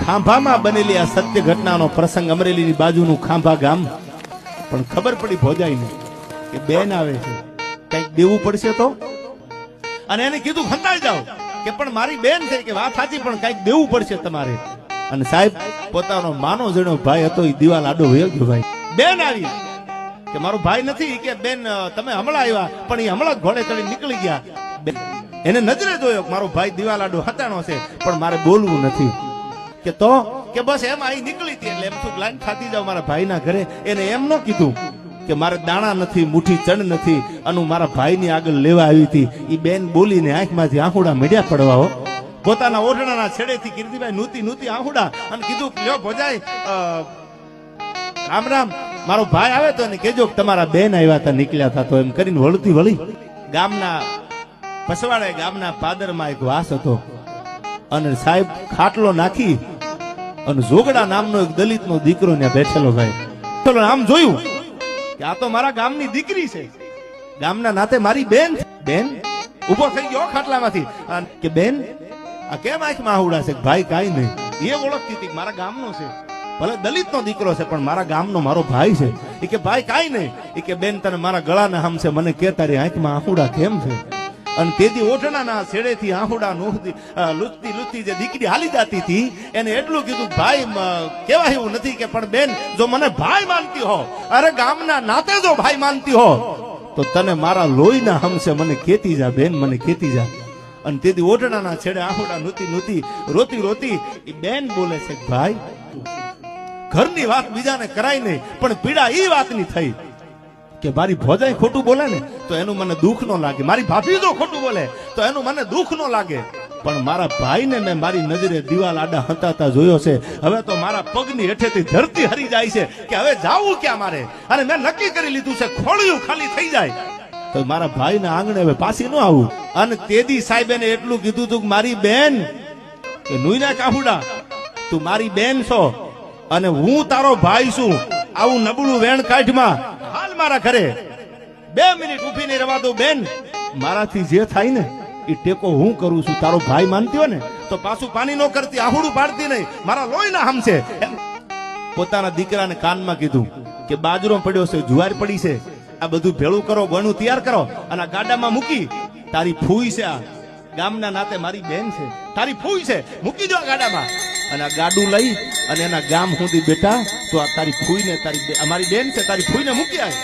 ખાંભામાં બનેલી આ સત્ય ઘટનાનો પ્રસંગ, અમરેલીની બાજુનું ખાંભા ગામ. પણ ખબર પડી ભોજાઈને કે બેન આવે છે, કઈક દેવું પડશે તો. અને એને કીધું ખંતાઈ જાઓ કે પણ મારી બેન છે કે વાત સાચી, પણ કઈક દેવું પડશે તમારે. અને સાહેબ પોતાનો માનો જણો ભાઈ હતો, એ દિવાલ આડો વયો ગયો. ભાઈ બેન આવી કે મારો ભાઈ નથી, કે બેન તમે હમણાં આવ્યા, પણ એ હમણાં ઘોડે ચડી નીકળી ગયા. એને નજરે જોયો મારો ભાઈ દિવાલ આડો હતાણો છે, પણ મારે બોલવું નથી. કે તો કે બસ એમ આવી નીકળી હતી, એટલે એમ શું લાઈન ખાતી જાવ મારા ભાઈના ઘરે. એને એમ ન કીધું કે મારે દાણા નથી, મુઠ્ઠી ચણ નથી, અને મારા ભાઈની આગળ લેવા આવી હતી. એ બેન બોલીને આંખમાંથી આંખુડા મેળ્યા પડવા હો. પોતાના ઓઢણાના છેડેથી કીર્તિભાઈ નૂતી નૂતી આંખુડા, અને કીધું લ્યો ભોજાઈ રામ રામ, મારો ભાઈ આવે તો એને કેજો તમારા બેન આવ્યા હતા, નીકળ્યા હતા. તો એમ કરીને વળતી વળી ગામના પસવાડે, ગામના પાદરમાં એક વાસ હતો. અને સાહેબ ખાટલો નાખી અને જોગડા નામનો એક દલિતનો દીકરો ત્યાં બેઠેલો. ભાઈ ચલો આમ જોયું કે આ તો મારા ગામની દીકરી છે, ગામના નાતે મારી બેન. બેન ઉભો થઈ ગયો ખાટલામાંથી કે બેન આ કેમ આંખમાં આહુડા છે? ભાઈ કાઈ નહીં. એ ઓળખતી હતી મારા ગામનો છે, ભલે દલિતનો દીકરો છે, પણ મારા ગામનો મારો ભાઈ છે. એ કે ભાઈ કાઈ નહીં. એ કે બેન તને મારા ગળાના હમ છે, મને કે તારી આંખમાં આહુડા કેમ છે? અને તેથી ઓઠણાના છેડેથી આહુડા લૂંટતી લૂંટતી જે દીકરી હાલી જતી હતી, એને એટલું કીધું ભાઈ કેવા એવું નથી, કે પણ બેન જો મને ભાઈ માનતી હો, અરે ગામના નાતે જો ભાઈ માનતી હો, તો તને મારા લોહીના હમશે મને કેતી જા બેન, મને કેતી જા. અને તેથી ઓઠણાના છેડે આહુડા નૂતી નૂતી રોતી રોતી એ બેન બોલે છે ભાઈ ઘરની વાત બીજાને કરાય નહીં, પણ પીડા એ વાતની થઈ કે મારી ભોજાઈ ખોટું બોલે ને તો એનું મને દુઃખ ન લાગે, મારી ભાભી જો ખોટું બોલે તો એનું મને દુઃખ ન લાગે, પણ મારા ભાઈને મેં મારી નજરે દિવાલ આડા હંતાતા જોયો છે. હવે તો મારા પગની હેઠેથી ધરતી હરી જાય છે કે હવે જાવું ક્યાં મારે. અને મેં નક્કી કરી લીધું છે ખોળિયું ખાલી થઈ જાય તો મારા ભાઈના આંગણે હવે પાછી ન આવું. અને તેદી સાહેબ એને એટલું કીધું તું મારી બેન કે નુઈના કાહુડા તું મારી બેન છો અને હું તારો ભાઈ છું, આવું નબળું વેણ કાઢમાં હાલ મારા ઘરે 2 મિનિટ ઉભી નહીં રવા દો બેન. મારાથી જે થાય ને એ ટેકો હું કરું છું. તારો ભાઈ માનતી હોય ને તો પાછું પાણી ન કરતી, આહુડું પાડતી નહીં, મારા લોહીના હમ છે. પોતાના દીકરાને કાનમાં કીધું કે બાજરો પડ્યો છે, જુવાર પડી છે, આ બધું ભેળું કરો, ગણું તૈયાર કરો અને આ ગાડામાં મૂકી. તારી ફૂઈ છે, આ ગામના નાતે મારી બેન છે, તારી ફૂઈ છે, મૂકી દો આ ગાડામાં. અને આ ગાડું લઈ અને એના ગામ સુધી બેઠા તો આ તારી ફૂઈને, તારી મારી બેન છે, તારી ફૂઈને મૂકી આવે.